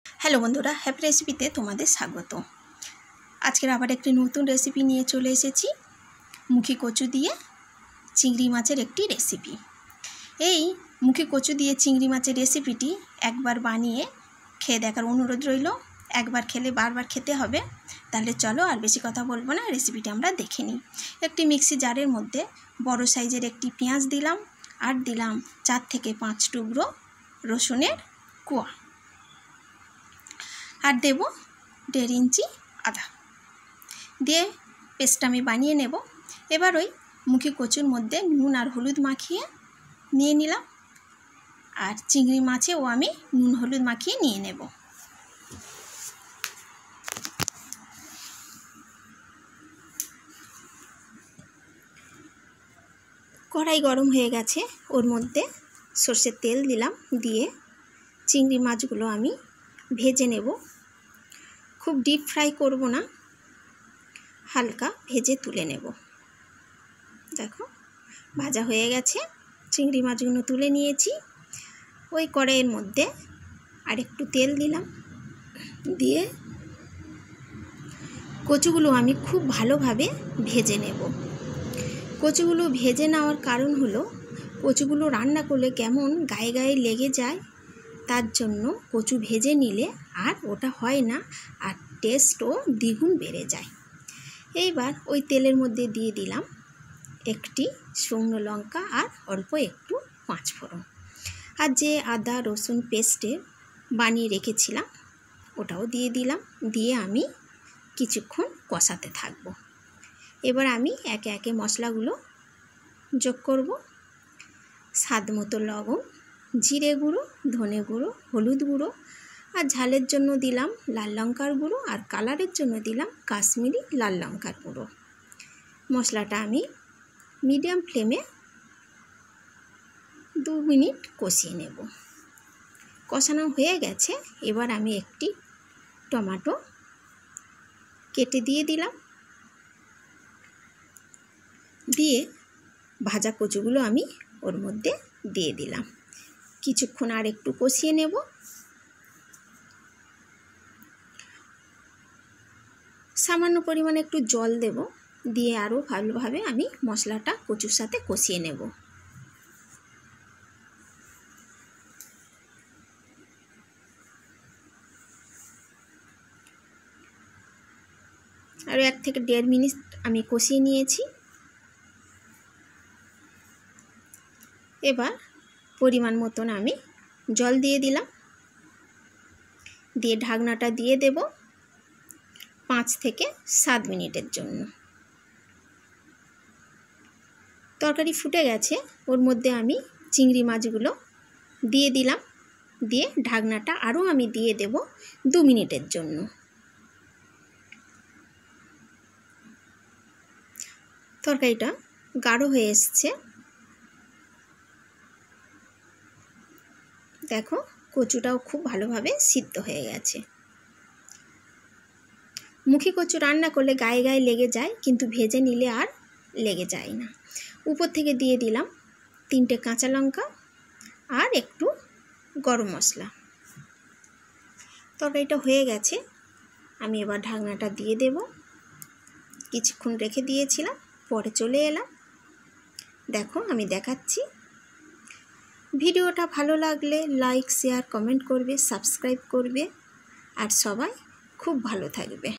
Hello বন্ধুরা, happy রেসিপিতে তোমাদের স্বাগত। আজকের আবার একটি নতুন রেসিপি নিয়ে চলে এসেছি। মুখী কচু দিয়ে চিংড়ি মাছের একটি রেসিপি। এই মুখী কচু দিয়ে চিংড়ি মাছের রেসিপিটি একবার বানিয়ে খেয়ে দেখার অনুরোধ রইল। একবার খেলে বারবার খেতে হবে। তাহলে চলো আর বেশি কথা বলবো না, রেসিপিটি আমরা দেখে নিই। একটি মিক্সি জারের মধ্যে বড় সাইজের একটি পেঁয়াজ দিলাম, আর দিলাম 4 থেকে 5 টুকরো রসুনের কোয়া, আর দেব 1.5 ইঞ্চি আদা দিয়ে পেস্টটা আমি বানিয়ে নেব। এবার ওই মুখী কচুর মধ্যে নুন আর হলুদ মাখিয়ে নিয়ে নিলাম, আর চিংড়ি মাছেও আমি নুন হলুদ মাখিয়ে নিয়ে নেব। কড়াই গরম হয়ে গেছে, ওর মধ্যে সর্ষের তেল দিলাম, দিয়ে চিংড়ি মাছগুলো আমি ভেজে নেব। খুব ডিপ ফ্রাই করব না, হালকা ভেজে তুলে নেব। দেখো ভাজা হয়ে গেছে, চিংড়ি মাছগুলো তুলে নিয়েছি। ওই কড়াইয়ের মধ্যে আর একটু তেল দিলাম, দিয়ে কচুগুলো আমি খুব ভালোভাবে ভেজে নেব। কচুগুলো ভেজে নেওয়ার কারণ হলো, কচুগুলো রান্না করলে কেমন গায়ে গায়ে লেগে যায়, তার জন্য কচু ভেজে নিলে আর ওটা হয় না, আর টেস্টও দ্বিগুণ বেড়ে যায়। এইবার ওই তেলের মধ্যে দিয়ে দিলাম একটি শুকনো লঙ্কা আর অল্প একটু 5 ফোড়ন, আর যে আদা রসুন পেস্টে বানিয়ে রেখেছিলাম ওটাও দিয়ে দিলাম। দিয়ে আমি কিছুক্ষণ কষাতে থাকবো। এবার আমি একে একে মশলাগুলো যোগ করব। স্বাদ মতো লবণ, জিরে গুঁড়ো, ধনে গুঁড়ো, হলুদ গুঁড়ো, আর ঝালের জন্য দিলাম লাল লঙ্কার গুঁড়ো, আর কালারের জন্য দিলাম কাশ্মীরি লাল লঙ্কার গুঁড়ো। মশলাটা আমি মিডিয়াম ফ্লেমে 2 মিনিট কষিয়ে নেব। কষানো হয়ে গেছে, এবার আমি একটি টমেটো কেটে দিয়ে দিলাম, দিয়ে ভাজা কচুগুলো আমি ওর মধ্যে দিয়ে দিলাম। কিছুক্ষণ আর একটু কষিয়ে নেব। সামান্য পরিমাণে একটু জল দেব, দিয়ে আরও ভালোভাবে আমি মশলাটা কচুর সাথে কষিয়ে নেব। আরও 1 থেকে 1.5 মিনিট আমি কষিয়ে নিয়েছি। এবার পরিমাণ মতন আমি জল দিয়ে দিলাম, দিয়ে ঢাকনাটা দিয়ে দেব 5 থেকে 7 মিনিটের জন্য। তরকারি ফুটে গেছে, ওর মধ্যে আমি চিংড়ি মাছগুলো দিয়ে দিলাম, দিয়ে ঢাকনাটা আরও আমি দিয়ে দেব 2 মিনিটের জন্য। তরকারিটা গাঢ় হয়ে এসছে। দেখো কচুটাও খুব ভালোভাবে সিদ্ধ হয়ে গেছে। মুখী কচু রান্না করলে গায়ে গায়ে লেগে যায়, কিন্তু ভেজে নিলে আর লেগে যায় না। উপর থেকে দিয়ে দিলাম 3টে কাঁচা লঙ্কা আর একটু গরম মশলা। তরকারিটা হয়ে গেছে, আমি এবার ঢাকনাটা দিয়ে দেব। কিছুক্ষণ রেখে দিয়েছিলাম, পরে চলে এলাম। দেখো আমি দেখাচ্ছি। ভিডিওটা ভালো লাগলে লাইক শেয়ার কমেন্ট করবে, সাবস্ক্রাইব করবে, আর সবাই খুব ভালো থাকবে।